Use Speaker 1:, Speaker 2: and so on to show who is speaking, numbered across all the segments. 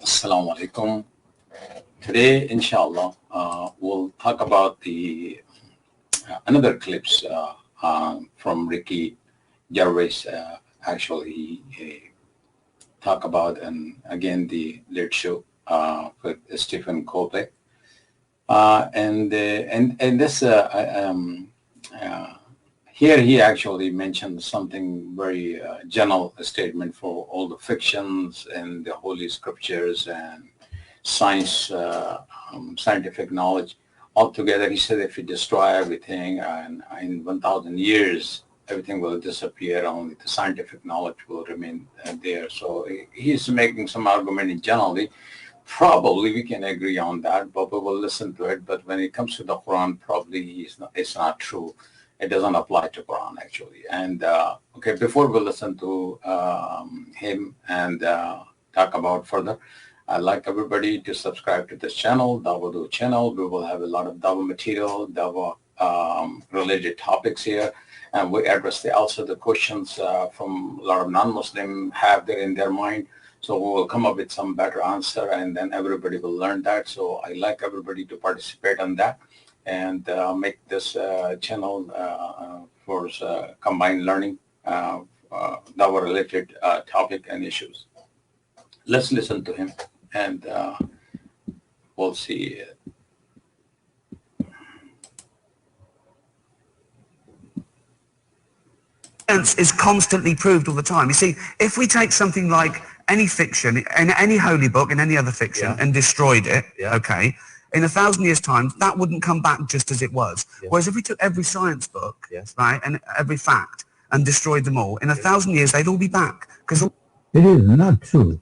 Speaker 1: Assalamu alaikum. Today, inshallah, we'll talk about the another clips from Ricky Gervais. Actually, he talk about, and again, the Late Show with Stephen Colbert. And this here he actually mentioned something very general statement for all the fictions and the holy scriptures and science, scientific knowledge. Altogether, he said if you destroy everything and in 1,000 years, everything will disappear, only the scientific knowledge will remain there. So he's making some argument generally. Probably we can agree on that, but we will listen to it. But when it comes to the Quran, probably it's not true. It doesn't apply to Quran actually. And okay, before we listen to him and talk about further, I'd like everybody to subscribe to this channel, Dawah channel. We will have a lot of Dawah material, Dawah related topics here. And we address also the questions from a lot of non-Muslim have there in their mind. So we will come up with some better answer, and then everybody will learn that. So I like everybody to participate on that and make this channel for combined learning, Dawah related topic and issues. Let's listen to him and we'll see.
Speaker 2: Is constantly proved all the time. You see, if we take something like any fiction, in any holy book, in any other fiction, and destroyed it, okay, in 1,000 years' time, that wouldn't come back just as it was. Whereas if we took every science book, right, and every fact, and destroyed them all, in 1,000 years, they'd all be back. Because
Speaker 3: it is not true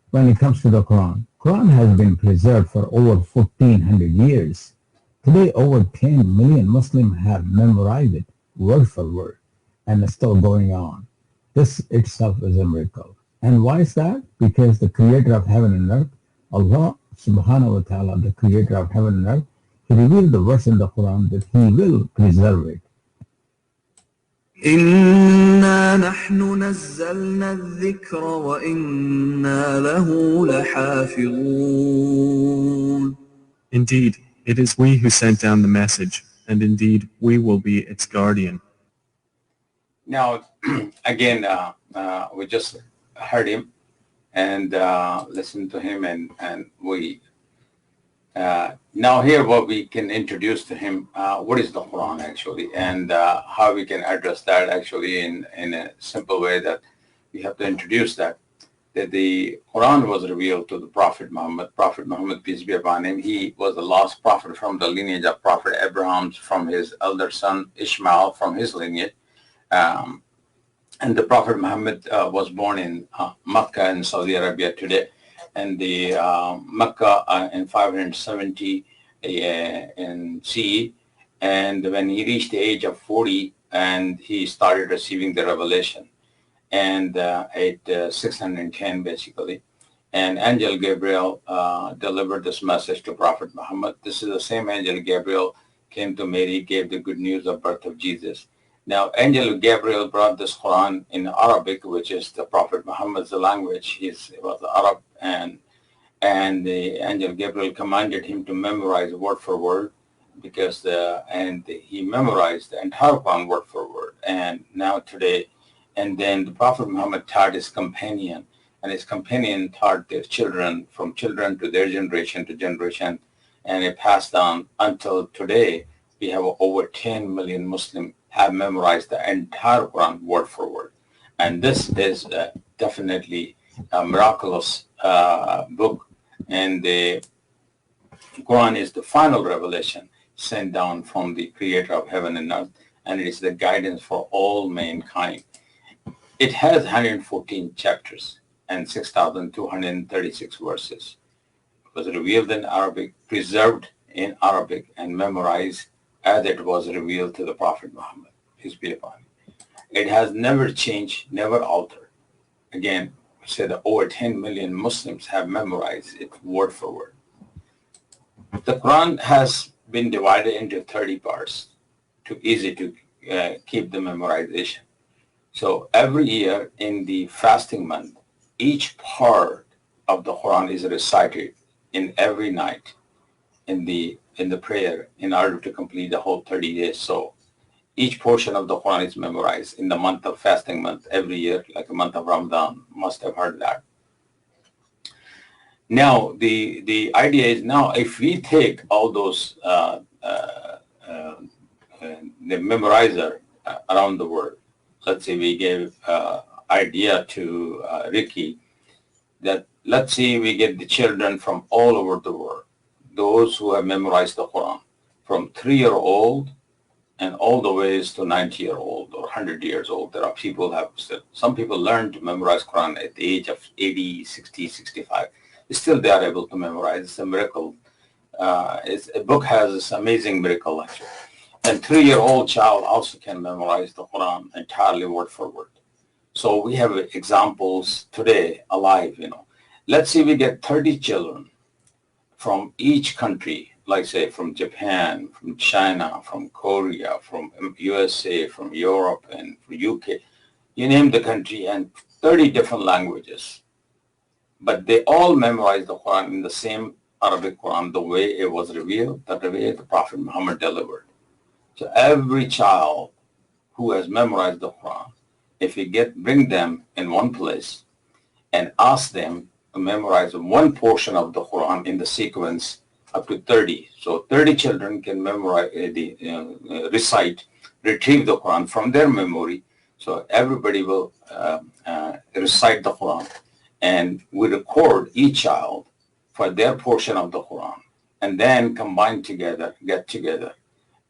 Speaker 3: when it comes to the Quran. Quran has been preserved for over 1,400 years. Today, over 10 million Muslims have memorized it, word for word, and it's still going on. This itself is a miracle. And why is that? Because the creator of heaven and earth, Allah subhanahu wa ta'ala, the creator of heaven and earth, he revealed the verse in the Quran that he will preserve it.
Speaker 4: إِنَّا نَحْنُ نَزَّلْنَا الذِّكْرَ وَإِنَّا لَهُ لَحَافِظُونَ.
Speaker 5: Indeed, it is we who sent down the message, and indeed we will be its guardian.
Speaker 1: Now, again, we just heard him and listened to him, and we now here what we can introduce to him, what is the Quran actually, and how we can address that actually in a simple way that we have to introduce that the Quran was revealed to the Prophet Muhammad. Prophet Muhammad, peace be upon him, he was the last prophet from the lineage of Prophet Abraham, from his elder son Ishmael, from his lineage. And the Prophet Muhammad was born in Mecca in Saudi Arabia today, and the Mecca in 570 in CE. And when he reached the age of 40, and he started receiving the revelation, and at 610 basically, and Angel Gabriel delivered this message to Prophet Muhammad. This is the same Angel Gabriel came to Mary, gave the good news of birth of Jesus. Now, Angel Gabriel brought this Quran in Arabic, which is the Prophet Muhammad's language. He was Arab, and the Angel Gabriel commanded him to memorize word for word, because he memorized the entire Quran word for word. And now today, and then the Prophet Muhammad taught his companion, and his companion taught their children, from children to their generation to generation, and it passed on until today. We have over 10 million Muslims have memorized the entire Quran word for word. And this is definitely a miraculous book. And the Quran is the final revelation sent down from the creator of heaven and earth, and it is the guidance for all mankind. It has 114 chapters and 6,236 verses. It was revealed in Arabic, preserved in Arabic, and memorized as it was revealed to the Prophet Muhammad, peace be upon him. It has never changed, never altered. Again, said over 10 million Muslims have memorized it word for word. The Quran has been divided into 30 parts, too easy to keep the memorization. So every year in the fasting month, each part of the Quran is recited in every night in the prayer in order to complete the whole 30 days. So each portion of the Quran is memorized in the month of fasting month every year, like a month of Ramadan. Must have heard that. Now the idea is, now if we take all those the memorizer around the world, let's say we gave idea to Ricky that let's say we get the children from all over the world, those who have memorized the Quran from 3-year-old and all the ways to 90-year-old or 100 years old. There are people have still, some people learn to memorize Quran at the age of 80, 60, 65. Still they are able to memorize. It's a miracle. A book has this amazing miracle actually. And 3-year-old child also can memorize the Quran entirely word for word. So we have examples today alive, Let's say we get 30 children from each country, like say from Japan, from China, from Korea, from USA, from Europe, and from UK. You name the country, and 30 different languages. But they all memorize the Quran in the same Arabic Quran, the way it was revealed, the way the Prophet Muhammad delivered. So every child who has memorized the Quran, if we bring them in one place and ask them to memorize one portion of the Quran in the sequence up to 30. So 30 children can memorize, recite, retrieve the Quran from their memory. So everybody will recite the Quran, and we record each child for their portion of the Quran, and then combine together, get together.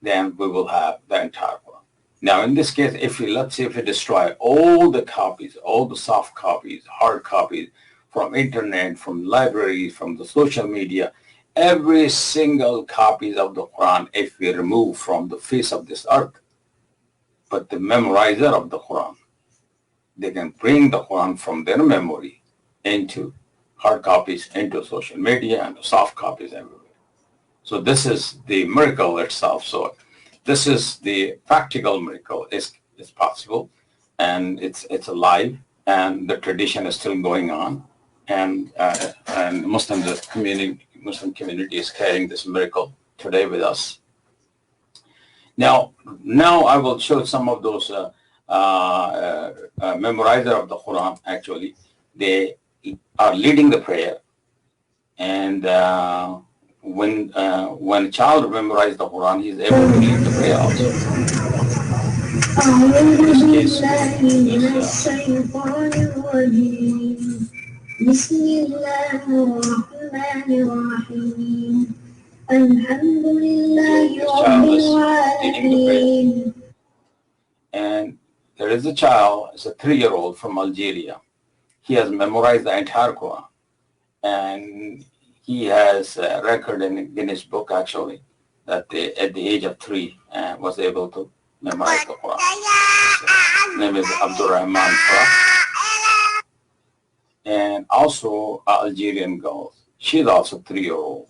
Speaker 1: Then we will have the entire Quran. Now, in this case, let's say if we destroy all the copies, all the soft copies, hard copies, from internet, from libraries, from the social media, every single copies of the Quran, if we remove from the face of this earth, but the memorizer of the Quran, they can bring the Quran from their memory into hard copies, into social media, and soft copies everywhere. So this is the miracle itself. So this is the practical miracle. It's possible, and it's alive, and the tradition is still going on, and Muslim community is carrying this miracle today with us. Now I will show some of those memorizer of the Quran. Actually, they are leading the prayer, and when a child memorizes the Quran, he is able to lead the prayer also. In this case,
Speaker 6: بسم الله الرحمن الرحيم الحمد لله رب العالمين.
Speaker 1: And there is a child, it's a 3-year-old from Algeria. He has memorized the entire Quran, and he has a record in Guinness Book actually that at the age of 3 was able to memorize the Quran. His name is Abdul Rahman Farah. And also an Algerian girl. She's also 3-year-old,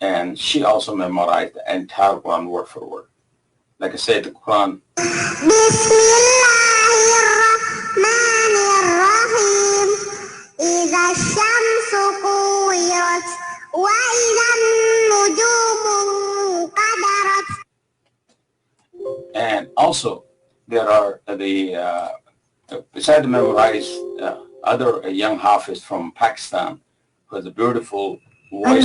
Speaker 1: and she also memorized the entire Quran word for word. Like I said, the Quran. And also there are besides the memorized other young Hafiz from Pakistan who has a beautiful voice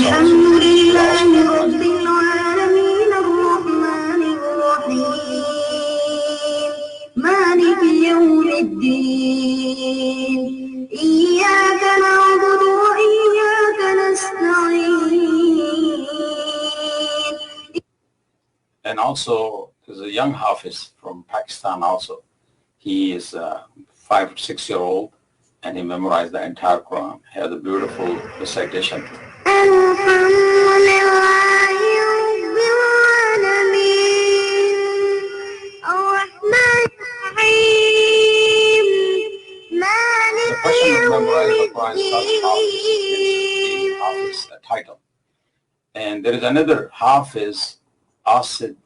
Speaker 1: And also there's a young Hafiz from Pakistan also. He is 5 or 6-year-old, and he memorized the entire Quran. He has a beautiful recitation. The question memorize the Quran is called Hafiz. It's the Hafiz title. And there is another Hafiz, Asid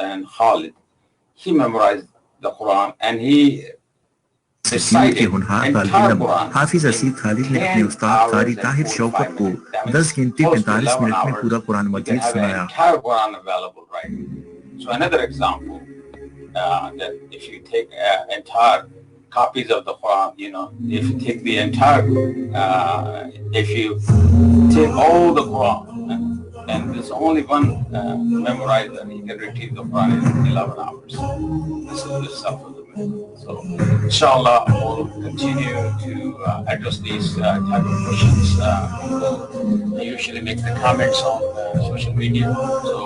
Speaker 1: and Khalid. He memorized the Quran and he
Speaker 7: तस्वीर के होनहार तालिब इल्म हाफिज असीद खालिद ने अपने उस्ताद कारी ताहिर शौकत को 10 गिनती 45 minute में पूरा कुरान मजीद सुनाया.
Speaker 1: So another example, that if you take entire copies of the Quran, if you take the entire, if you take all the Quran, and there's only one memorizer, he can retrieve the Quran in 11 hours. This is the stuff of the myth. So, inshallah, we'll continue to address these type of questions. People usually make the comments on social media. So,